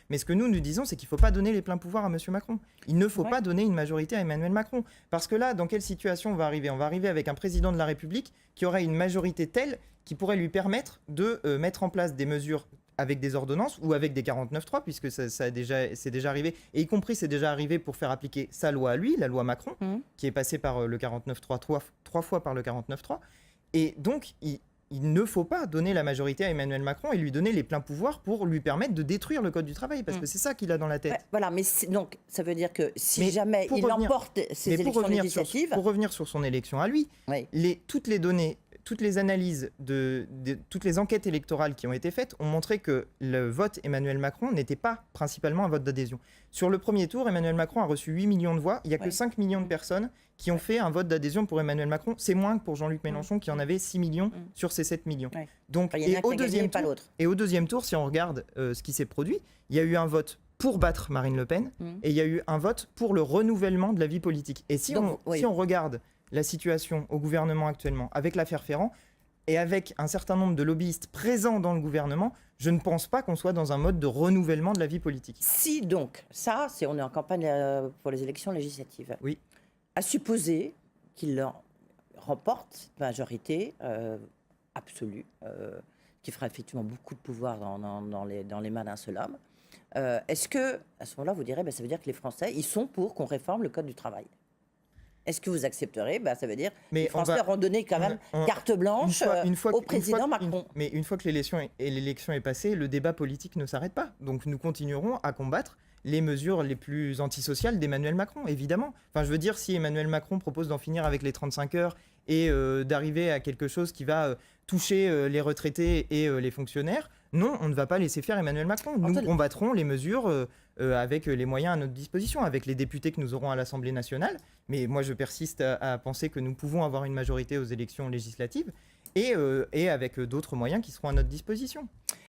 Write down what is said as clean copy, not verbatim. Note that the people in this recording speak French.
Mais ce que nous disons, c'est qu'il ne faut pas donner les pleins pouvoirs à M. Macron. Il ne faut pas donner une majorité à Emmanuel Macron. Parce que là, dans quelle situation on va arriver ? On va arriver avec un président de la République qui aurait une majorité telle qui pourrait lui permettre de mettre en place des mesures avec des ordonnances ou avec des 49.3, puisque c'est déjà arrivé, et y compris c'est déjà arrivé pour faire appliquer sa loi à lui, la loi Macron, qui est passée par le 49.3, trois fois par le 49.3. Et donc, il ne faut pas donner la majorité à Emmanuel Macron et lui donner les pleins pouvoirs pour lui permettre de détruire le Code du travail, parce que c'est ça qu'il a dans la tête. Ouais, voilà, mais donc ça veut dire que si jamais il emporte ces élections législatives... Pour revenir sur son élection à lui, toutes les données, toutes les analyses, toutes les enquêtes électorales qui ont été faites ont montré que le vote Emmanuel Macron n'était pas principalement un vote d'adhésion. Sur le premier tour, Emmanuel Macron a reçu 8 millions de voix. Il n'y a que 5 millions de personnes qui ont fait un vote d'adhésion pour Emmanuel Macron. C'est moins que pour Jean-Luc Mélenchon qui en avait 6 millions sur ses 7 millions. Donc, et au deuxième tour, si on regarde ce qui s'est produit, il y a eu un vote pour battre Marine Le Pen et il y a eu un vote pour le renouvellement de la vie politique. Et si on regarde la situation au gouvernement actuellement avec l'affaire Ferrand et avec un certain nombre de lobbyistes présents dans le gouvernement, je ne pense pas qu'on soit dans un mode de renouvellement de la vie politique. Si donc, on est en campagne pour les élections législatives. Oui. À supposer qu'il remporte cette majorité absolue, qui fera effectivement beaucoup de pouvoir dans les mains d'un seul homme, est-ce que, à ce moment-là, vous direz, ça veut dire que les Français, ils sont pour qu'on réforme le Code du travail ? Est-ce que vous accepterez ? Ça veut dire que les Français auront donné quand même carte blanche au président Macron. Mais une fois que l'élection est passée, le débat politique ne s'arrête pas. Donc nous continuerons à combattre les mesures les plus antisociales d'Emmanuel Macron, évidemment. Enfin, je veux dire, si Emmanuel Macron propose d'en finir avec les 35 heures et d'arriver à quelque chose qui va toucher les retraités et les fonctionnaires, non, on ne va pas laisser faire Emmanuel Macron. Nous combattrons les mesures avec les moyens à notre disposition, avec les députés que nous aurons à l'Assemblée nationale. Mais moi, je persiste à penser que nous pouvons avoir une majorité aux élections législatives et avec d'autres moyens qui seront à notre disposition.